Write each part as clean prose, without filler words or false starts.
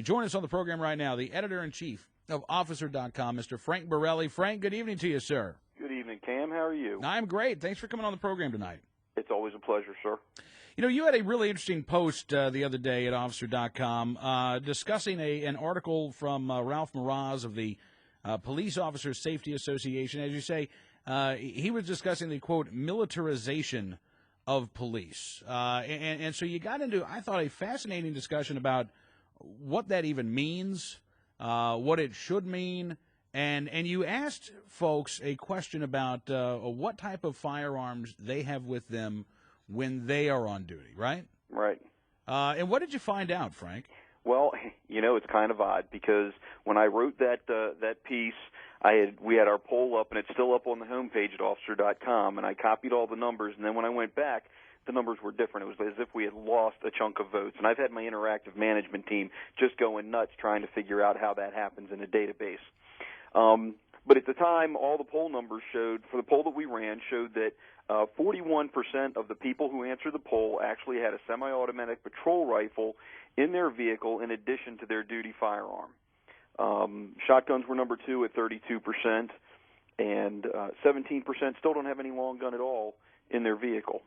Join us on the program right now, the editor-in-chief of Officer.com, Mr. Frank Borelli. Frank, good evening to you, sir. Good evening, Cam. How are you? I'm great. Thanks for coming on the program tonight. It's always a pleasure, sir. You know, you had a really interesting post the other day at Officer.com discussing an article from Ralph Meraz of the Police Officers Safety Association. As you say, he was discussing the, quote, militarization of police. And so you got into, I thought, a fascinating discussion about what that even means, what it should mean, and you asked folks a question about what type of firearms they have with them when they are on duty, right? Right. And what did you find out, Frank? Well, you know, it's kind of odd because when I wrote that piece, we had our poll up, and it's still up on the homepage at Officer.com, and I copied all the numbers, and then when I went back, the numbers were different. It was as if we had lost a chunk of votes. And I've had my interactive management team just going nuts trying to figure out how that happens in a database. But at the time, all the poll numbers showed, for the poll that we ran, showed that 41% of the people who answered the poll actually had a semi-automatic patrol rifle in their vehicle in addition to their duty firearm. Shotguns were number 2 at 32%, and 17% still don't have any long gun at all in their vehicle.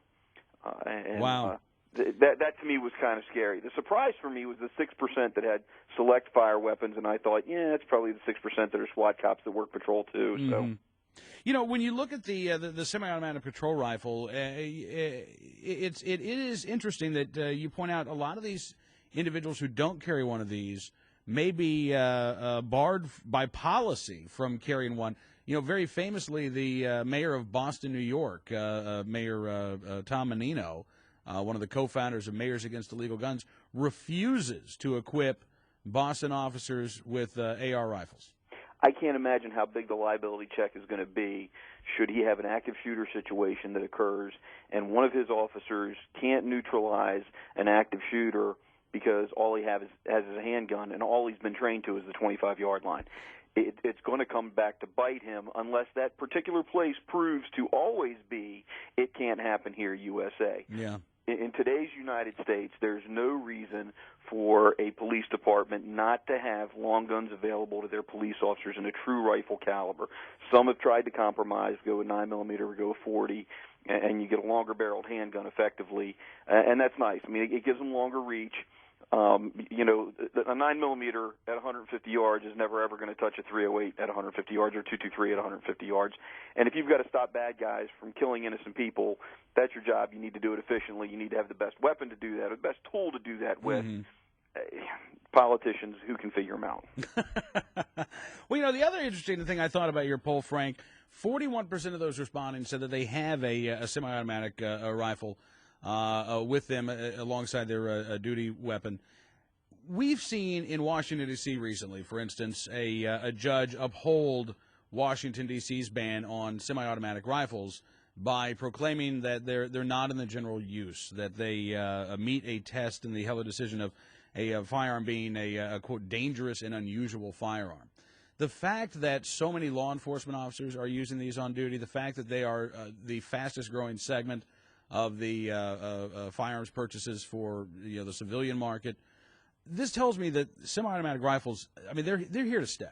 Wow. That to me was kind of scary. The surprise for me was the 6% that had select fire weapons, and I thought, yeah, it's probably the 6% that are SWAT cops that work patrol too. So, you know, when you look at the semi-automatic patrol rifle, it is interesting that you point out a lot of these individuals who don't carry one of these may be barred by policy from carrying one. You know, very famously, the mayor of Boston, New York, Mayor Tom Menino, one of the co-founders of Mayors Against Illegal Guns, refuses to equip Boston officers with AR rifles. I can't imagine how big the liability check is going to be should he have an active shooter situation that occurs and one of his officers can't neutralize an active shooter because all he has is a handgun and all he's been trained to is the 25-yard line. It's going to come back to bite him unless that particular place proves to always be it can't happen here, USA. Yeah. In today's United States, there's no reason for a police department not to have long guns available to their police officers in a true rifle caliber. Some have tried to compromise, go with 9mm or go 40, and you get a longer-barreled handgun effectively, and that's nice. I mean, it gives them longer reach. You know, a 9mm at 150 yards is never ever going to touch a 308 at 150 yards or 223 at 150 yards. And if you've got to stop bad guys from killing innocent people, that's your job. You need to do it efficiently. You need to have the best weapon to do that, or the best tool to do that with. Politicians, who can figure them out? Well, you know, the other interesting thing I thought about your poll, Frank, 41% of those responding said that they have a semi-automatic rifle with them alongside their duty weapon. We've seen in Washington, D.C. recently, for instance, a judge uphold Washington, D.C.'s ban on semi-automatic rifles by proclaiming that they're not in the general use, that they meet a test in the Heller decision of a firearm being a, quote, dangerous and unusual firearm. The fact that so many law enforcement officers are using these on duty, the fact that they are the fastest-growing segment of the firearms purchases for the civilian market. This tells me that semi-automatic rifles, I mean, they're here to stay.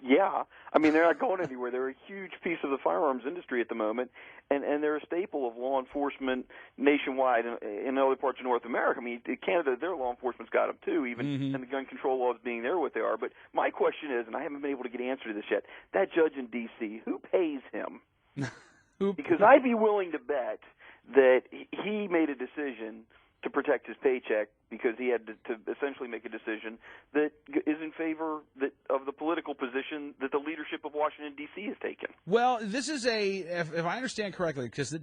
Yeah. I mean, they're not going anywhere. They're a huge piece of the firearms industry at the moment, and they're a staple of law enforcement nationwide in other parts of North America. I mean, Canada, their law enforcement's got them too, even and the gun control laws being there what they are. But my question is, and I haven't been able to get an answer to this yet, that judge in D.C., who pays him? Because I'd be willing to bet that he made a decision to protect his paycheck because he had to essentially make a decision that is in favor of the political position that the leadership of Washington, D.C. has taken. Well, this is if I understand correctly, because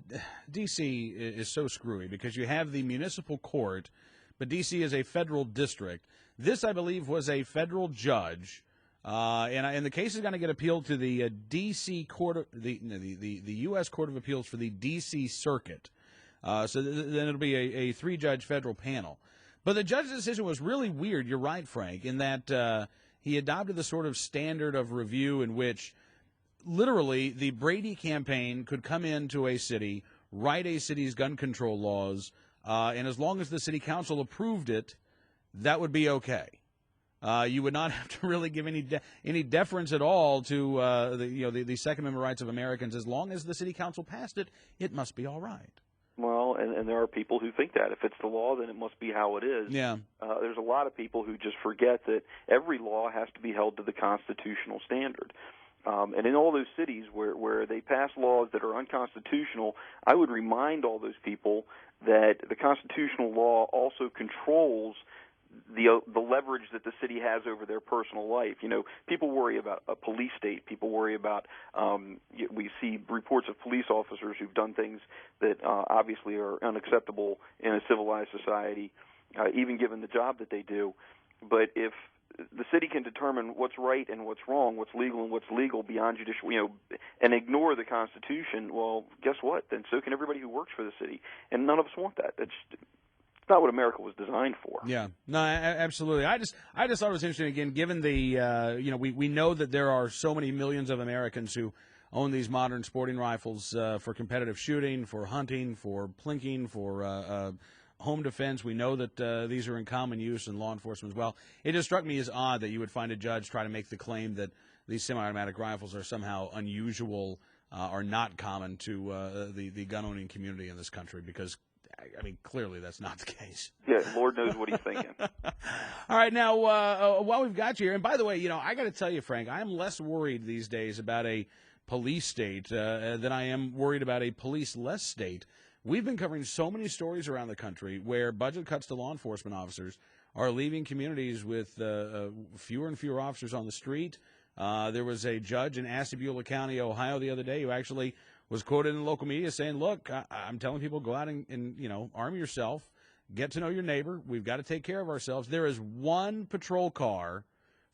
D.C. is so screwy, because you have the municipal court, but D.C. is a federal district. This, I believe, was a federal judge. And the case is going to get appealed to the D.C. Court, the U.S. Court of Appeals for the D.C. Circuit. So then it'll be a three-judge federal panel. But the judge's decision was really weird. You're right, Frank, in that he adopted the sort of standard of review in which literally the Brady campaign could come into a city, write a city's gun control laws, and as long as the city council approved it, that would be okay. You would not have to really give any deference at all to the Second Amendment rights of Americans. As long as the city council passed it, it must be all right. Well, and there are people who think that. If it's the law, then it must be how it is. Yeah. There's a lot of people who just forget that every law has to be held to the constitutional standard. And in all those cities where they pass laws that are unconstitutional, I would remind all those people that the constitutional law also controls the leverage that the city has over their personal life. You know, people worry about a police state. People worry about we see reports of police officers who've done things that obviously are unacceptable in a civilized society, even given the job that they do. But if the city can determine what's right and what's wrong, what's legal and what's legal beyond judicial, and ignore the Constitution, well, guess what? Then so can everybody who works for the city, and none of us want that. It's not what America was designed for. Yeah, no, absolutely. I just thought it was interesting. Again, given the we know that there are so many millions of Americans who own these modern sporting rifles for competitive shooting, for hunting, for plinking, for home defense. We know that these are in common use in law enforcement as well. It just struck me as odd that you would find a judge try to make the claim that these semi-automatic rifles are somehow unusual or not common to the gun-owning community in this country, because I mean, clearly that's not the case. Yeah, Lord knows what he's thinking. All right, now, while we've got you here, and by the way, I got to tell you, Frank, I'm less worried these days about a police state than I am worried about a police-less state. We've been covering so many stories around the country where budget cuts to law enforcement officers are leaving communities with fewer and fewer officers on the street. There was a judge in Ashtabula County, Ohio, the other day who actually was quoted in the local media saying, look, I'm telling people, go out and arm yourself, get to know your neighbor. We've got to take care of ourselves. There is one patrol car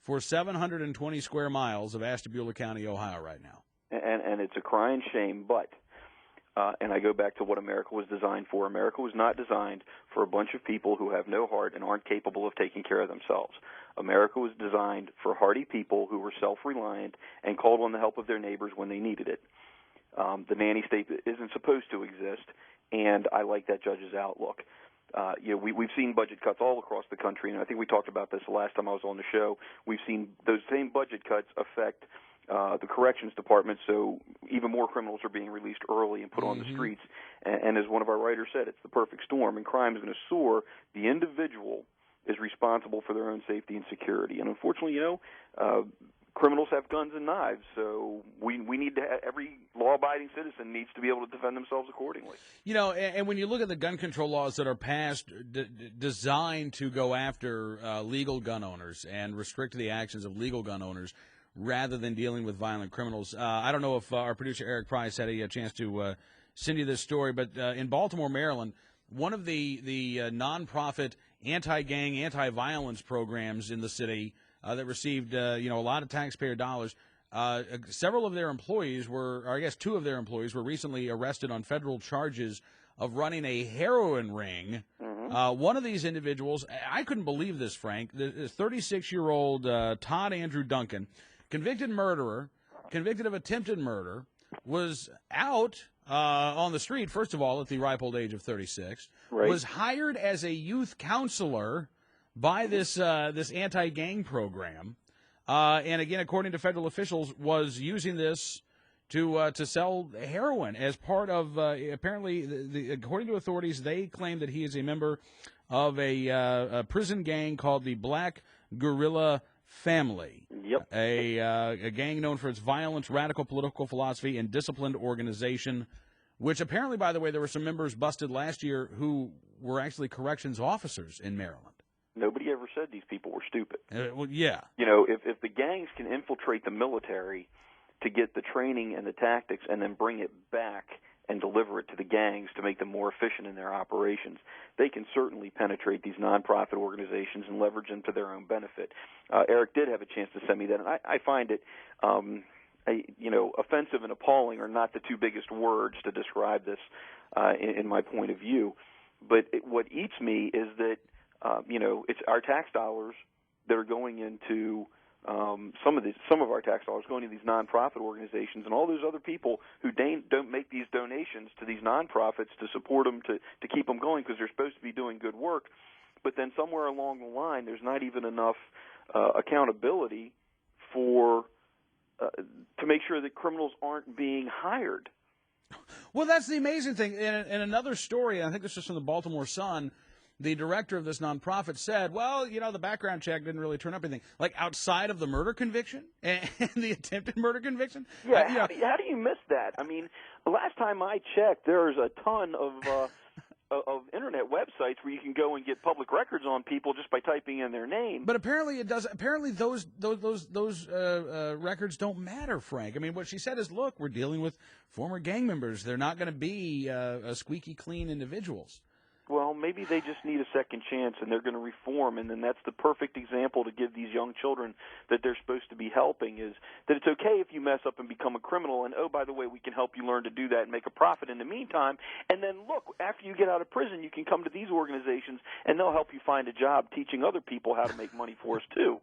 for 720 square miles of Ashtabula County, Ohio right now. And it's a crying shame, but and I go back to what America was designed for. America was not designed for a bunch of people who have no heart and aren't capable of taking care of themselves. America was designed for hardy people who were self-reliant and called on the help of their neighbors when they needed it. The nanny state isn't supposed to exist, and I like that judge's outlook. We've seen budget cuts all across the country, and I think we talked about this the last time I was on the show. We've seen those same budget cuts affect the corrections department, so even more criminals are being released early and put on the streets. And as one of our writers said, it's the perfect storm, and crime is going to soar. The individual is responsible for their own safety and security. And unfortunately, criminals have guns and knives, so we need to every law-abiding citizen needs to be able to defend themselves accordingly. And when you look at the gun control laws that are passed designed to go after legal gun owners and restrict the actions of legal gun owners rather than dealing with violent criminals, I don't know if our producer Eric Price had a chance to send you this story, but in Baltimore, Maryland, one of the nonprofit anti-gang, anti-violence programs in the city that received a lot of taxpayer dollars. Several of their employees two of their employees were recently arrested on federal charges of running a heroin ring. One of these individuals, I couldn't believe this, Frank, the 36-year-old Todd Andrew Duncan, convicted murderer, convicted of attempted murder, was out on the street, first of all, at the ripe old age of 36, right. Was hired as a youth counselor by this anti-gang program, and again, according to federal officials, was using this to sell heroin as part of apparently, according to authorities, they claim that he is a member of a prison gang called the Black Guerrilla Family. Yep. A gang known for its violence, radical political philosophy, and disciplined organization, which apparently, by the way, there were some members busted last year who were actually corrections officers in Maryland. Nobody ever said these people were stupid. Well, yeah. If the gangs can infiltrate the military to get the training and the tactics and then bring it back and deliver it to the gangs to make them more efficient in their operations, they can certainly penetrate these nonprofit organizations and leverage them to their own benefit. Eric did have a chance to send me that, and I find it, offensive and appalling are not the two biggest words to describe this in my point of view. But what eats me is that it's our tax dollars that are going into some of our tax dollars going to these nonprofit organizations, and all those other people who don't make these donations to these nonprofits to support them to keep them going because they're supposed to be doing good work. But then somewhere along the line, there's not even enough accountability for to make sure that criminals aren't being hired. Well, that's the amazing thing. In another story, I think this was from the Baltimore Sun, the director of this nonprofit said, well, the background check didn't really turn up anything. Like outside of the murder conviction and the attempted murder conviction? Yeah, how do you miss that? I mean, the last time I checked, there's a ton of internet websites where you can go and get public records on people just by typing in their name. But apparently it does. Apparently those records don't matter, Frank. I mean, what she said is, look, we're dealing with former gang members. They're not going to be squeaky clean individuals. Well, maybe they just need a second chance, and they're going to reform, and then that's the perfect example to give these young children that they're supposed to be helping, is that it's okay if you mess up and become a criminal, and, oh, by the way, we can help you learn to do that and make a profit in the meantime, and then, look, after you get out of prison, you can come to these organizations, and they'll help you find a job teaching other people how to make money for us, too.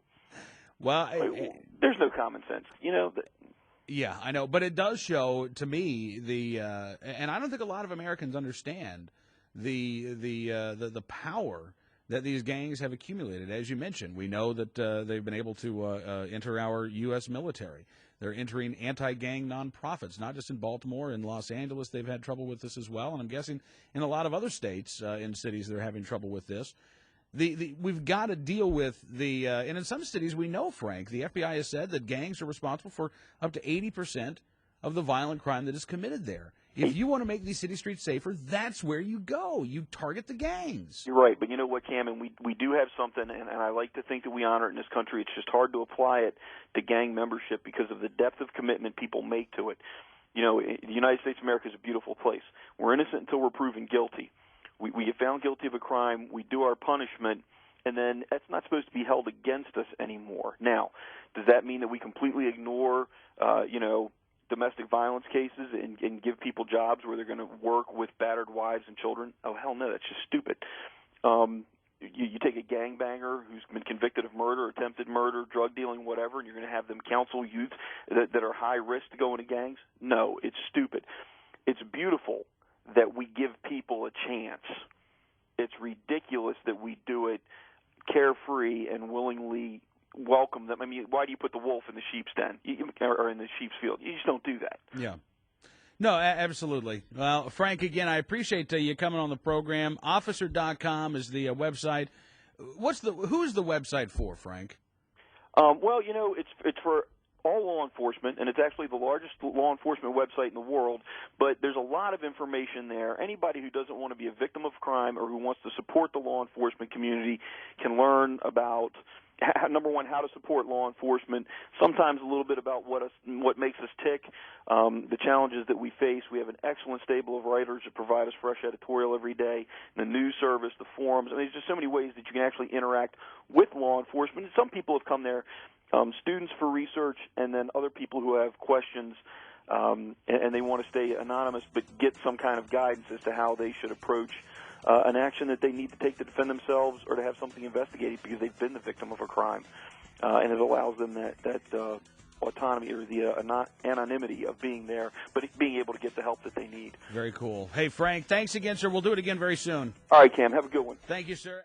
Well, there's no common sense, Yeah, I know, but it does show to me and I don't think a lot of Americans understand the power that these gangs have accumulated. As you mentioned, we know that they've been able to enter our U.S. military. They're entering anti-gang nonprofits, not just in Baltimore. In Los Angeles, they've had trouble with this as well, and I'm guessing in a lot of other states, in cities, they're having trouble with this. We've got to deal with and in some cities, we know, Frank, the FBI has said that gangs are responsible for up to 80% of the violent crime that is committed there. If you want to make these city streets safer, that's where you go. You target the gangs. You're right, but you know what, Cam, and we do have something, and I like to think that we honor it in this country. It's just hard to apply it to gang membership because of the depth of commitment people make to it. The United States of America is a beautiful place. We're innocent until we're proven guilty. We get found guilty of a crime, we do our punishment, and then that's not supposed to be held against us anymore. Now, does that mean that we completely ignore, domestic violence cases and give people jobs where they're going to work with battered wives and children? Oh, hell no, that's just stupid. You take a gangbanger who's been convicted of murder, attempted murder, drug dealing, whatever, and you're going to have them counsel youth that are high risk to go into gangs? No, it's stupid. It's beautiful that we give people a chance. It's ridiculous that we do it carefree and willingly welcome them. I mean, why do you put the wolf in the sheep's den or in the sheep's field? You just don't do that. Yeah. No, absolutely. Well, Frank, again, I appreciate you coming on the program. Officer.com is the website. Who's the website for, Frank? Well, it's for all law enforcement, and it's actually the largest law enforcement website in the world, but there's a lot of information there. Anybody who doesn't want to be a victim of crime or who wants to support the law enforcement community can learn about, number one, how to support law enforcement, sometimes a little bit about what makes us tick, the challenges that we face. We have an excellent stable of writers that provide us fresh editorial every day, the news service, the forums. I mean, there's just so many ways that you can actually interact with law enforcement. And some people have come there, students for research, and then other people who have questions, and they want to stay anonymous but get some kind of guidance as to how they should approach an action that they need to take to defend themselves or to have something investigated because they've been the victim of a crime. And it allows them that autonomy or the anonymity of being there, but being able to get the help that they need. Very cool. Hey, Frank, thanks again, sir. We'll do it again very soon. All right, Cam. Have a good one. Thank you, sir.